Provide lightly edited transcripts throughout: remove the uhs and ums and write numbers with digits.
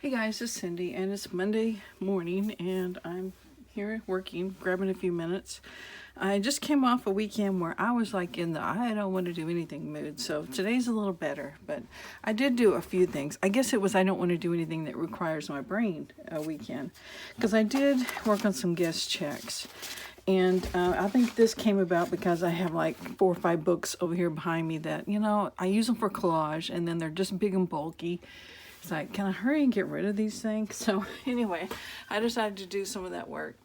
Hey guys, it's Cindy, and it's Monday morning, and I'm here working, grabbing a few minutes. I just came off a weekend where I was like in the I don't want to do anything mood, so today's a little better, but I did do a few things. I guess it was I don't want to do anything that requires my brain a weekend, because I did work on some guest checks. And I think this came about because I have like 4 or 5 books over here behind me that, I use them for collage, and then they're just big and bulky. It's like, can I hurry and get rid of these things? So anyway, I decided to do some of that work.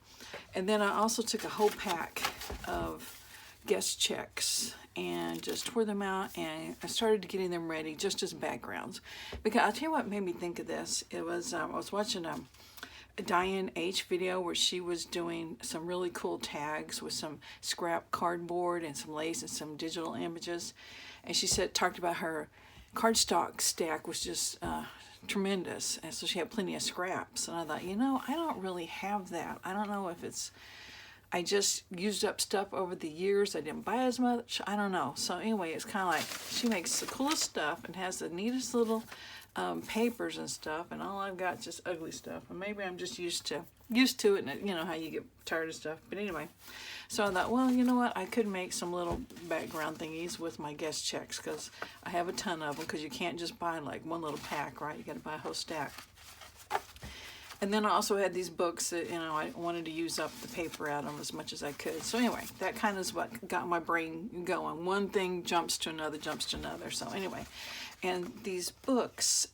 And then I also took a whole pack of guest checks and just tore them out, and I started getting them ready just as backgrounds. Because I'll tell you what made me think of this. It was, I was watching a Diane H video where she was doing some really cool tags with some scrap cardboard and some lace and some digital images. And she talked about her cardstock stack was just tremendous, and so she had plenty of scraps. And I thought, I don't really have that. I don't know if it's I just used up stuff over the years. I didn't buy as much. I don't know. So anyway, it's kind of like she makes the coolest stuff and has the neatest little papers and stuff, and all I've got is just ugly stuff. And maybe I'm just used to it, and you know how you get tired of stuff. But anyway, so I thought, well, you know what? I could make some little background thingies with my guest checks, because I have a ton of them, because you can't just buy like one little pack, right? You got to buy a whole stack. And then I also had these books that, I wanted to use up the paper out of them as much as I could. So anyway, that kind of is what got my brain going. One thing jumps to another, jumps to another. So anyway, and these books,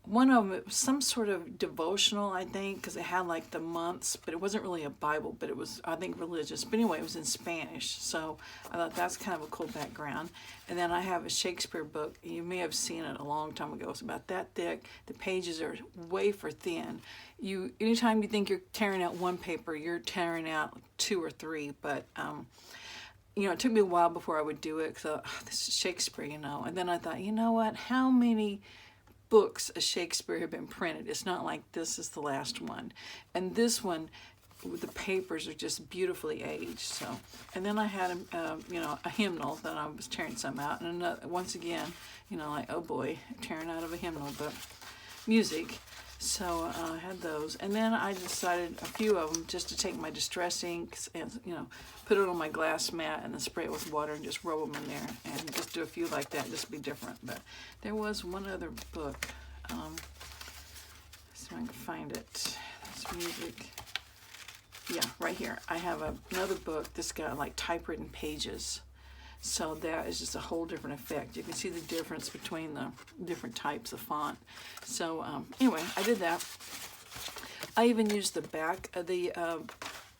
one of them was some sort of devotional, I think, because it had like the months, but it wasn't really a Bible, but it was, I think, religious. But anyway, it was in Spanish, so I thought that's kind of a cool background. And then I have a Shakespeare book. You may have seen it a long time ago. It's about that thick. The pages are wafer thin. Anytime you think you're tearing out one paper, you're tearing out 2 or 3. But it took me a while before I would do it, because this is Shakespeare, And then I thought, you know what? How many books of Shakespeare have been printed? It's not like this is the last one. And this one, the papers are just beautifully aged. So, and then I had a hymnal that I was tearing some out, and another, once again, like, oh boy, tearing out of a hymnal, but music. So I had those, and then I decided a few of them just to take my distress inks and put it on my glass mat and then spray it with water and just rub them in there and just do a few like that, just be different. But there was one other book. See if I can find it. That's music. Yeah, right here. I have another book that's got like typewritten pages. So that is just a whole different effect. You can see the difference between the different types of font. So anyway, I did that. I even used the back of the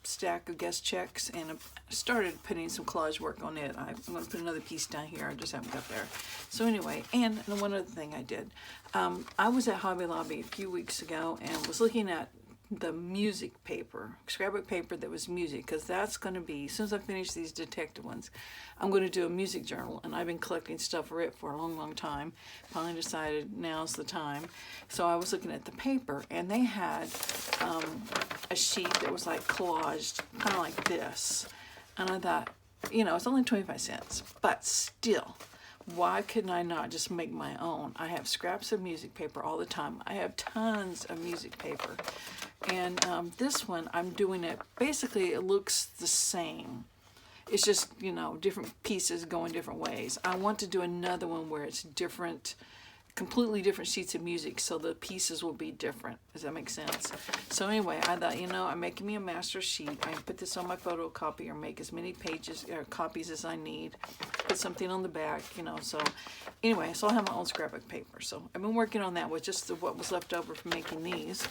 stack of guest checks and started putting some collage work on it. I'm going to put another piece down here. I just haven't got there. So anyway, and one other thing I did. I was at Hobby Lobby a few weeks ago and was looking at the music paper, scrapbook paper that was music, because that's going to be, as soon as I finish these detective ones, I'm going to do a music journal, and I've been collecting stuff for it for a long, long time. Finally decided now's the time. So I was looking at the paper, and they had a sheet that was like collaged, kind of like this. And I thought, it's only 25 cents, but still, why couldn't I not just make my own? I have scraps of music paper all the time. I have tons of music paper. And this one, I'm doing it, basically it looks the same. It's just, different pieces going different ways. I want to do another one where it's different, completely different sheets of music, so the pieces will be different. Does that make sense? So anyway, I thought, I'm making me a master sheet. I can put this on my photocopier, make as many pages or copies as I need, put something on the back, so anyway, so I'll have my own scrapbook paper. So I've been working on that with just what was left over from making these.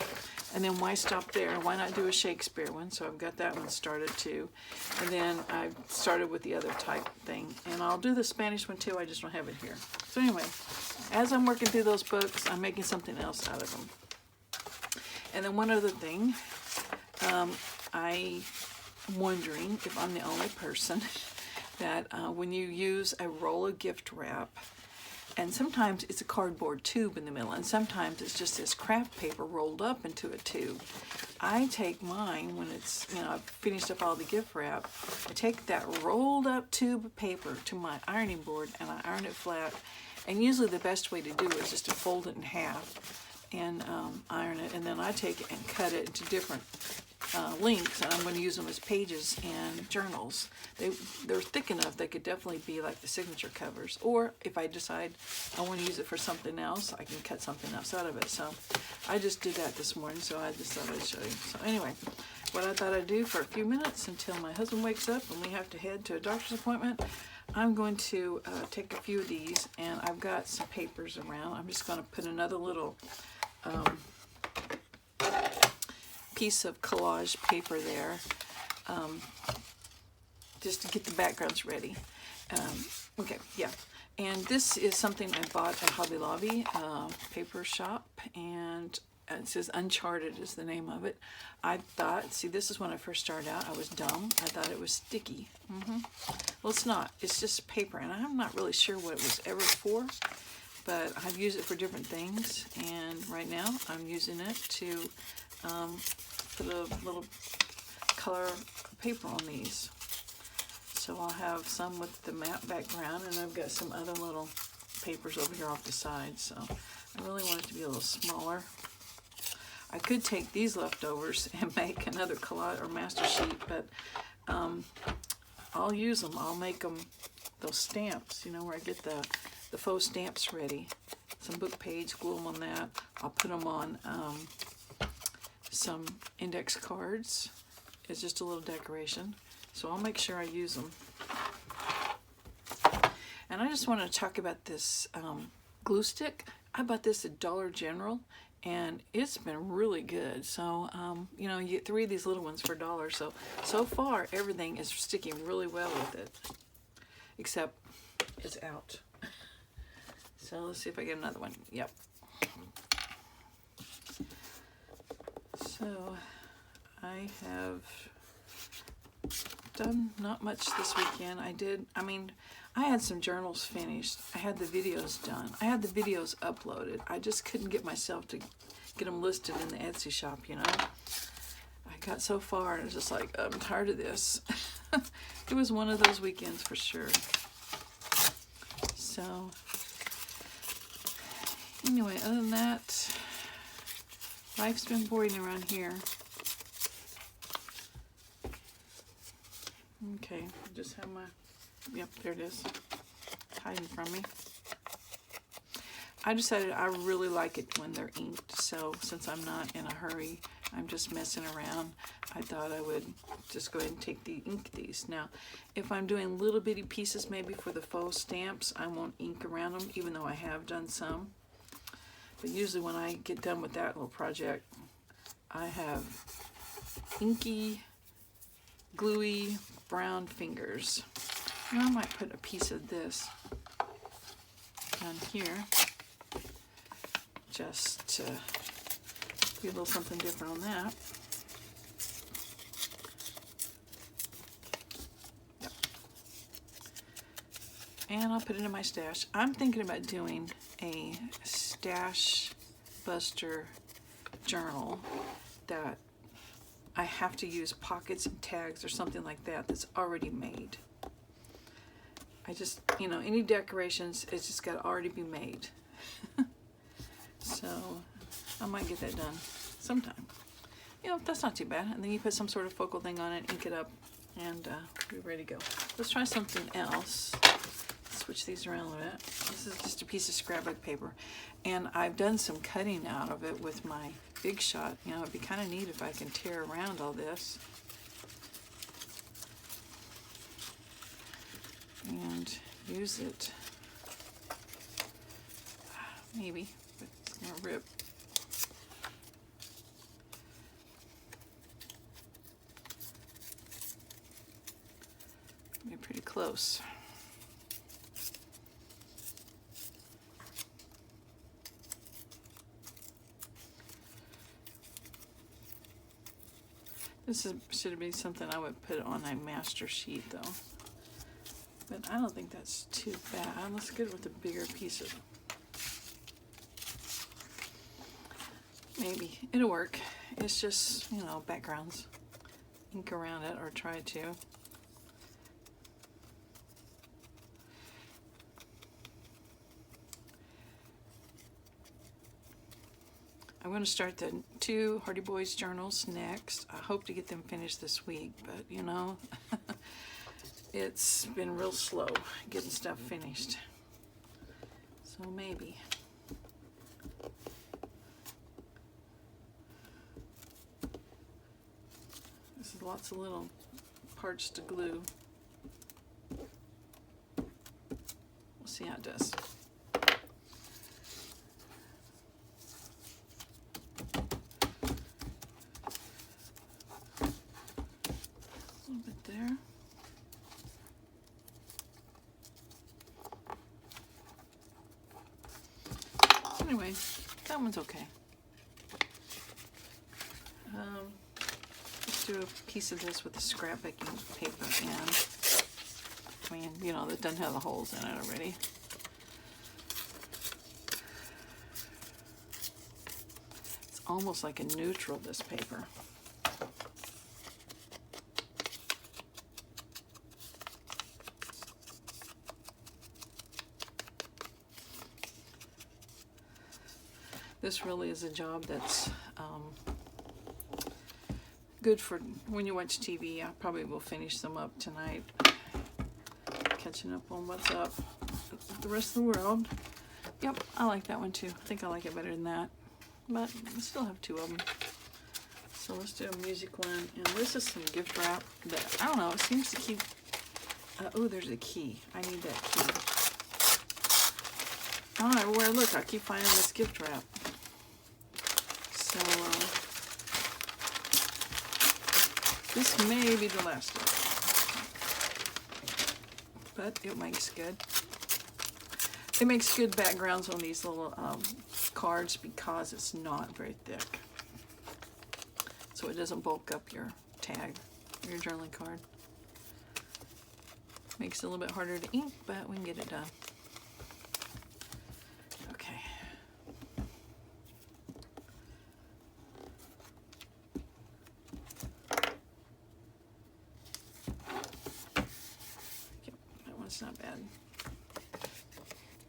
And then why stop there? Why not do a Shakespeare one? So I've got that one started too. And then I started with the other type thing. And I'll do the Spanish one too, I just don't have it here. So anyway, as I'm working through those books, I'm making something else out of them. And then one other thing, I'm wondering if I'm the only person that when you use a roll of gift wrap, and sometimes it's a cardboard tube in the middle, and sometimes it's just this craft paper rolled up into a tube. I take mine when it's, I've finished up all the gift wrap, I take that rolled up tube of paper to my ironing board and I iron it flat. And usually the best way to do it is just to fold it in half and iron it, and then I take it and cut it into different lengths, and I'm going to use them as pages and journals. They're thick enough they could definitely be like the signature covers, or if I decide I want to use it for something else, I can cut something else out of it. So I just did that this morning, so I just thought I'd show you. So anyway, what I thought I'd do for a few minutes until my husband wakes up and we have to head to a doctor's appointment, I'm going to take a few of these, and I've got some papers around. I'm just going to put another little piece of collage paper there, just to get the backgrounds ready. Okay, yeah. And this is something I bought at Hobby Lobby, paper shop, and it says Uncharted is the name of it. I thought, see, this is when I first started out. I was dumb. I thought it was sticky. Well, it's not. It's just paper, and I'm not really sure what it was ever for, but I've used it for different things, and right now I'm using it to put a little color paper on these. So I'll have some with the matte background, and I've got some other little papers over here off the side, so I really want it to be a little smaller. I could take these leftovers and make another collage or master sheet, but I'll use them. I'll make them those stamps, you know, where I get the faux stamps ready. Some book page, glue them on that. I'll put them on some index cards. It's just a little decoration. So I'll make sure I use them. And I just want to talk about this glue stick. I bought this at Dollar General, and it's been really good. So, you know, you get 3 of these little ones for $1. So far, everything is sticking really well with it, except it's out. So let's see if I get another one. Yep. So I have done not much this weekend. I had some journals finished. I had the videos done. I had the videos uploaded. I just couldn't get myself to get them listed in the Etsy shop, you know. I got so far and I was just like, I'm tired of this. It was one of those weekends for sure. So anyway, other than that, life's been boring around here. Okay, just have my, yep, there it is, hiding from me. I decided I really like it when they're inked, so since I'm not in a hurry, I'm just messing around, I thought I would just go ahead and ink these. Now, if I'm doing little bitty pieces maybe for the faux stamps, I won't ink around them, even though I have done some. But usually when I get done with that little project, I have inky, gluey, brown fingers. Now I might put a piece of this down here, just to be a little something different on that. Yep. And I'll put it in my stash. I'm thinking about doing a stash buster journal that I have to use pockets and tags or something like that that's already made. I just, you know, any decorations, it's just got to already be made. So I might get that done sometime. You know, that's not too bad. And then you put some sort of focal thing on it, ink it up, and be ready to go. Let's try something else. Switch these around a little bit. This is just a piece of scrapbook paper, and I've done some cutting out of it with my Big Shot. You know, it'd be kind of neat if I can tear around all this and use it. Maybe, but it's gonna rip. Be pretty close. This should be something I would put on a master sheet though. But I don't think that's too bad. Let's get it with a bigger piece of, maybe it'll work. It's just, you know, backgrounds. Ink around it or try to. I'm going to start the 2 Hardy Boys journals next. I hope to get them finished this week, but you know, it's been real slow getting stuff finished. So maybe. This is lots of little parts to glue. We'll see how it does. A little bit there. Anyway, that one's okay. Let's do a piece of this with the scrap baking paper and, I mean, you know, that doesn't have the holes in it already. It's almost like a neutral, this paper. This really is a job that's good for when you watch TV. I probably will finish them up tonight, catching up on what's up with the rest of the world. Yep, I like that one too. I think I like it better than that, but I still have 2 of them. So let's do a music one, and this is some gift wrap that, I don't know, it seems to keep, oh, there's a key. I need that key. I don't know where I look, I keep finding this gift wrap. So, this may be the last of it, but it makes good. It makes good backgrounds on these little cards because it's not very thick. So it doesn't bulk up your tag, your journaling card. Makes it a little bit harder to ink, but we can get it done. Okay. It's not bad.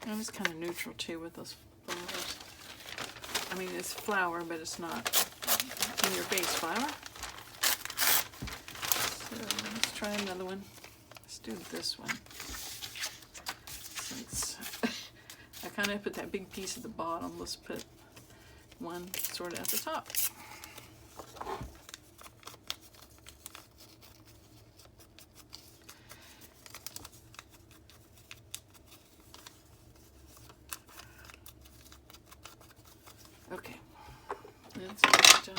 And it's kind of neutral too with those flowers. I mean, it's flour, but it's not in your face flour. So let's try another one. Let's do this one. Since I kind of put that big piece at the bottom, let's put one sort of at the top. Okay, let's just,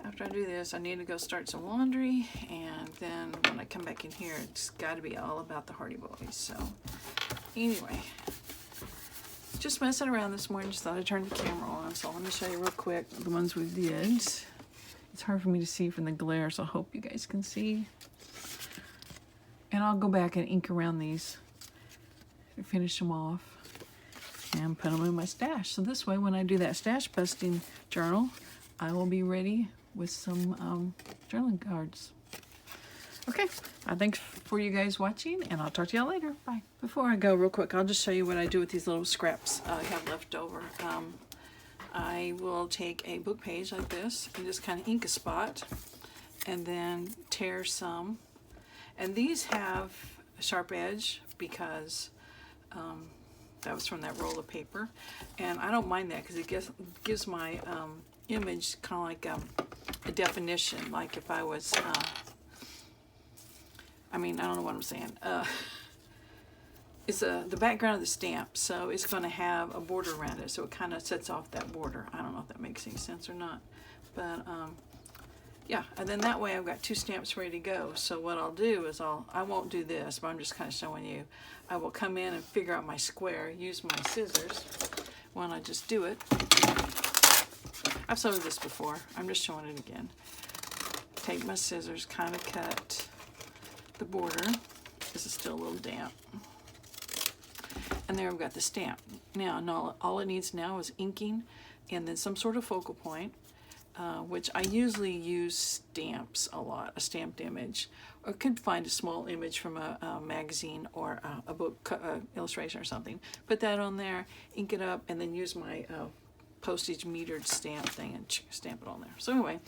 after I do this, I need to go start some laundry, and then when I come back in here, it's got to be all about the Hardy Boys. So anyway, just messing around this morning, just thought I'd turn the camera on, so let me show you real quick the ones we did. It's hard for me to see from the glare, so I hope you guys can see. And I'll go back and ink around these and finish them off and put them in my stash. So this way, when I do that stash busting journal, I will be ready with some journaling cards. Okay, thanks for you guys watching, and I'll talk to y'all later. Bye. Before I go, real quick, I'll just show you what I do with these little scraps I have left over. I will take a book page like this and just kind of ink a spot, and then tear some. And these have a sharp edge because that was from that roll of paper, and I don't mind that because it gives my image kind of like a definition. Like if I was, I mean, I don't know what I'm saying. It's the background of the stamp, so it's going to have a border around it, so it kind of sets off that border. I don't know if that makes any sense or not, but yeah, and then that way I've got 2 stamps ready to go. So what I'll do is I won't do this, but I'm just kind of showing you. I will come in and figure out my square, use my scissors when I just do it. I've showed this before, I'm just showing it again. Take my scissors, kind of cut the border. This is still a little damp. And there I've got the stamp. Now all it needs now is inking and then some sort of focal point. which I usually use stamps a lot, a stamped image, or could find a small image from a magazine or a book illustration or something. Put that on there, ink it up, and then use my postage metered stamp thing and stamp it on there. So anyway,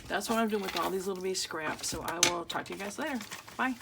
that's what I'm doing with all these little bitty scraps. So I will talk to you guys later. Bye.